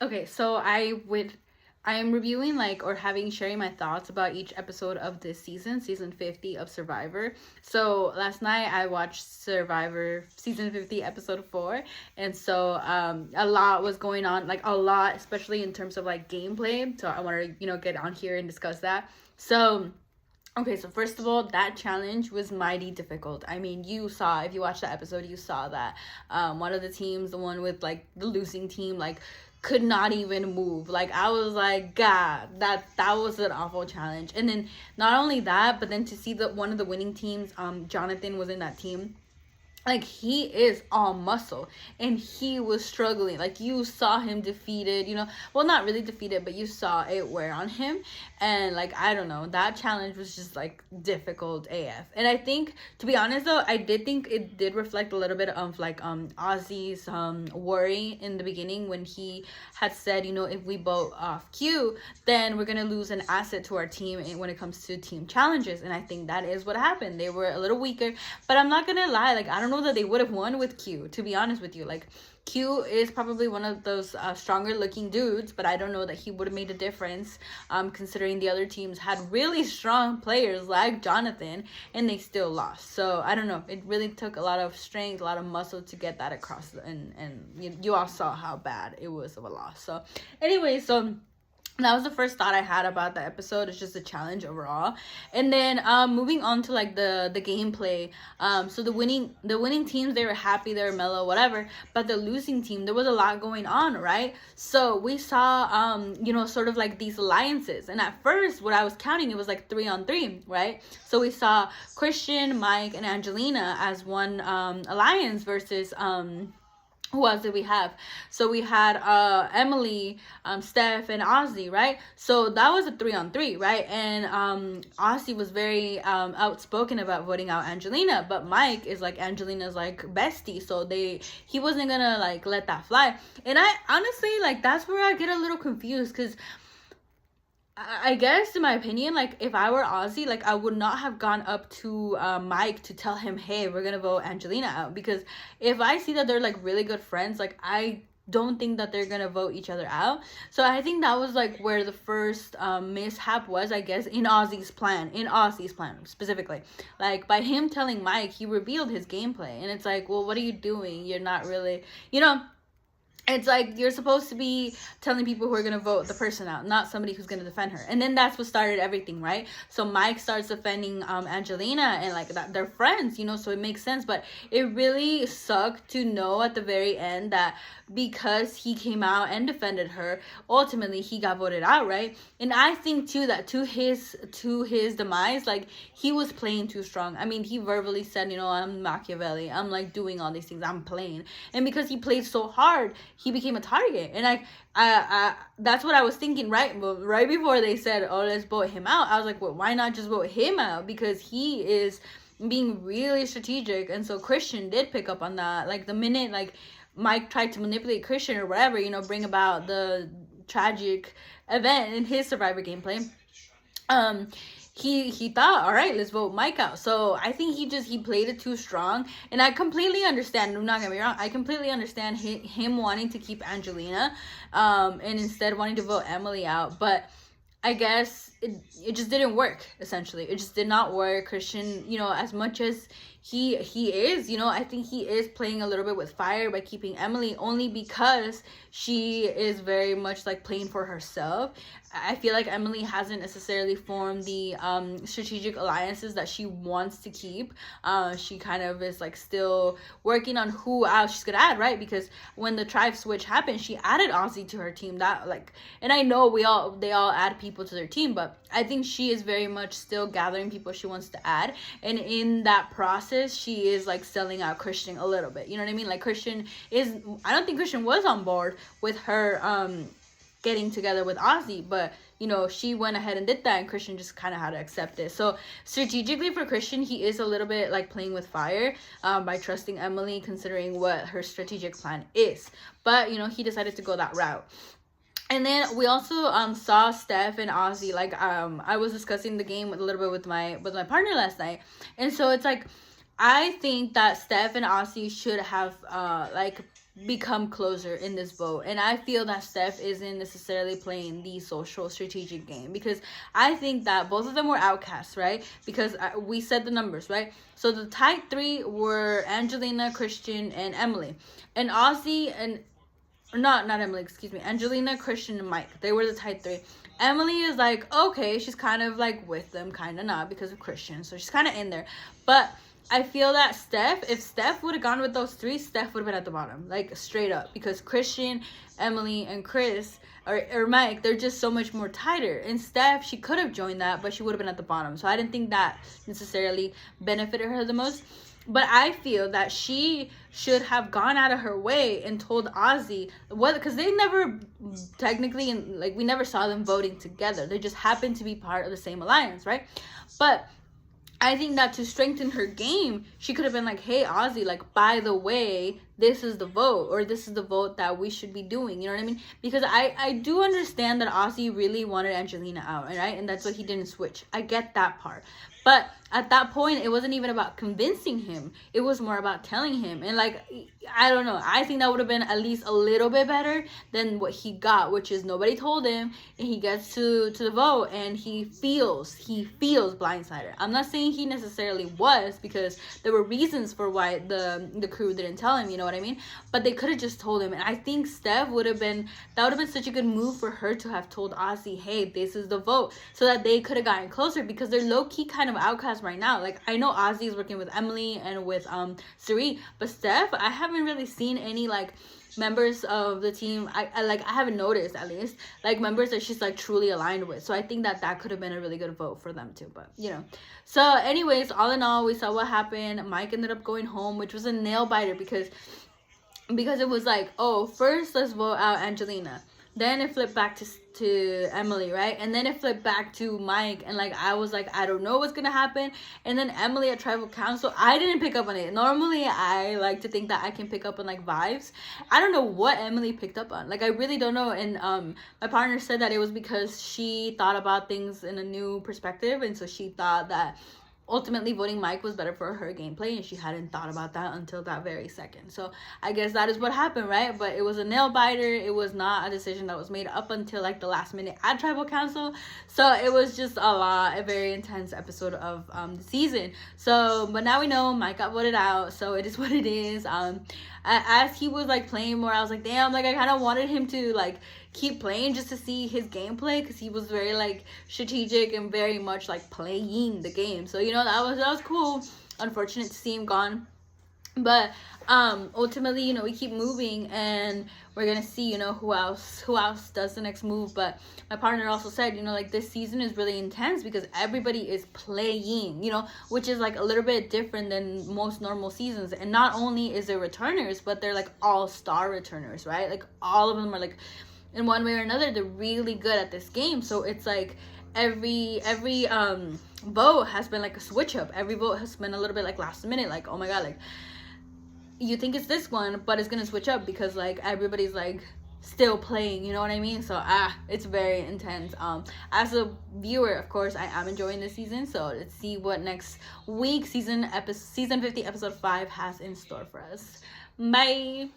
Okay, so I am reviewing like or having sharing my thoughts about each episode of this season 50 of Survivor. So last night I watched Survivor season 50 episode 4, and so a lot was going on, like a lot, especially in terms of like gameplay. So I want to, get on here and discuss that. So okay, so first of all, that challenge was mighty difficult. I mean, you saw, if you watched the episode, you saw that one of the teams, the one with like the losing team, like could not even move. Like I was like, God, that was an awful challenge. And then not only that, but then to see that one of the winning teams, Jonathan was in that team, like he is all muscle and he was struggling. Like you saw him defeated, well, not really defeated, but you saw it wear on him. And like, I don't know, that challenge was just like difficult AF. And I think, to be honest though, I did think it did reflect a little bit of like Ozzy's worry in the beginning when he had said, if we vote off Q, then we're gonna lose an asset to our team when it comes to team challenges. And I think that is what happened. They were a little weaker, but I'm not gonna lie, like I don't know that they would have won with Q, to be honest with you. Like Q is probably one of those stronger looking dudes, but I don't know that he would have made a difference, considering the other teams had really strong players like Jonathan and they still lost. So I don't know, it really took a lot of strength, a lot of muscle to get that across, and you all saw how bad it was of a loss. So anyway, so that was the first thought I had about the episode. It's just a challenge overall. And then moving on to like the gameplay. So the winning teams, they were happy, they were mellow, whatever. But the losing team, there was a lot going on, right? So we saw sort of like these alliances. And at first, what I was counting, it was like 3-on-3, right? So we saw Christian, Mike, and Angelina as one alliance versus who else did we have? So we had Emily, Steph, and Ozzy, right? So that was a 3-on-3, right? And Ozzy was very outspoken about voting out Angelina, but Mike is like Angelina's like bestie, so he wasn't gonna like let that fly. And I honestly, like, that's where I get a little confused, because I guess, in my opinion, like, if I were Ozzy, like, I would not have gone up to Mike to tell him, hey, we're gonna vote Angelina out. Because if I see that they're, like, really good friends, like, I don't think that they're gonna vote each other out. So I think that was, like, where the first mishap was, I guess, in Ozzy's plan specifically. Like, by him telling Mike, he revealed his gameplay. And it's like, well, what are you doing? You're not really, it's like you're supposed to be telling people who are going to vote the person out, not somebody who's going to defend her. And then that's what started everything, right? So Mike starts defending Angelina, and like that, they're friends, so it makes sense. But it really sucked to know at the very end that because he came out and defended her, ultimately he got voted out, right? And I think too that to his demise, like, he was playing too strong. I mean, he verbally said, I'm Machiavelli, I'm like doing all these things, I'm playing. And because he played so hard, he became a target. And I that's what I was thinking, right? But right before they said, oh, let's vote him out, I was like, well, why not just vote him out? Because he is being really strategic. And so Christian did pick up on that. Like, the minute like Mike tried to manipulate Christian or whatever, bring about the tragic event in his Survivor gameplay, he thought, all right, let's vote Mike out. So I think he played it too strong. And I completely understand, I'm not gonna be wrong, I completely understand him wanting to keep Angelina and instead wanting to vote Emily out. But I guess it just didn't work, essentially. It just did not work. Christian, as much as he is, I think he is playing a little bit with fire by keeping Emily, only because she is very much like playing for herself. I feel like Emily hasn't necessarily formed the strategic alliances that she wants to keep. She kind of is like still working on who else she's gonna add, right? Because when the tribe switch happened, she added Ozzy to her team. And I know they all add people to their team, but I think she is very much still gathering people she wants to add. And in that process, she is like selling out Christian a little bit. You know what I mean? Like, I don't think Christian was on board with her getting together with Ozzy, but she went ahead and did that, and Christian just kind of had to accept it. So strategically for Christian, he is a little bit like playing with fire by trusting Emily, considering what her strategic plan is. But he decided to go that route. And then we also saw Steph and Ozzy. Like, I was discussing the game a little bit with my partner last night, and so it's like, I think that Steph and Ozzy should have become closer in this vote. And I feel that Steph isn't necessarily playing the social strategic game, because I think that both of them were outcasts, right? Because we said the numbers, right? So the tied three were Angelina, Christian, and Emily. And Ozzy and not Emily, excuse me, Angelina, Christian, and Mike. They were the tied three. Emily is like, okay, she's kind of like with them, kind of not, because of Christian. So she's kind of in there. But I feel that if Steph would have gone with those three, Steph would have been at the bottom, like straight up, because Christian, Emily, and Chris or Mike, they're just so much more tighter. And Steph, she could have joined that, but she would have been at the bottom. So I didn't think that necessarily benefited her the most. But I feel that she should have gone out of her way and told Ozzy what, because they never technically, like, we never saw them voting together. They just happened to be part of the same alliance, right? But I think that to strengthen her game, she could have been like, hey, Ozzy, like, by the way, this is the vote, or this is the vote that we should be doing. You know what I mean? Because I do understand that Ozzy really wanted Angelina out, right? And that's why he didn't switch. I get that part. But at that point, it wasn't even about convincing him. It was more about telling him. And, like, I don't know. I think that would have been at least a little bit better than what he got, which is nobody told him, and he gets to the vote, and he feels blindsided. I'm not saying he necessarily was, because there were reasons for why the crew didn't tell him, you know what I mean? But they could have just told him. And I think Steph would have been such a good move for her to have told Ozzy, hey, this is the vote, so that they could have gotten closer, because they're low-key kind of outcasts right now. Like, I know Ozzy is working with Emily and with Suri, but Steph, I haven't really seen any, like, members of the team, I haven't noticed, at least, like, members that she's, like, truly aligned with. So I think that could have been a really good vote for them too. But, you know, so anyways, all in all, we saw what happened. Mike ended up going home, which was a nail biter, because it was like, oh, first let's vote out Angelina, then it flipped back to Emily, right? And then it flipped back to Mike. And, like, I was like, I don't know what's going to happen. And then Emily at Tribal Council, I didn't pick up on it. Normally, I like to think that I can pick up on, like, vibes. I don't know what Emily picked up on. Like, I really don't know. And my partner said that it was because she thought about things in a new perspective. And so she thought that ultimately voting Mike was better for her gameplay, and she hadn't thought about that until that very second. So I guess that is what happened, right? But it was a nail biter. It was not a decision that was made up until, like, the last minute at Tribal Council. So it was just a very intense episode of the season. So, but now we know Mike got voted out, so it is what it is. As he was, like, playing more, I was like, damn, like, I kind of wanted him to, like, keep playing just to see his gameplay, because he was very, like, strategic and very much, like, playing the game. So, you know, that was cool. Unfortunate to see him gone. But ultimately, you know, we keep moving, and we're gonna see, you know, who else does the next move. But my partner also said, you know, like, this season is really intense because everybody is playing, you know, which is, like, a little bit different than most normal seasons. And not only is there returners, but they're, like, all-star returners, right? Like, all of them are, like, in one way or another, they're really good at this game. So it's like every vote has been like a switch up. Every vote has been a little bit like last minute, like, oh my god, like, you think it's this one, but it's gonna switch up because, like, everybody's, like, still playing, you know what I mean? So it's very intense. As a viewer, of course, I am enjoying this season. So let's see what next week season 50 episode 5 has in store for us. Bye.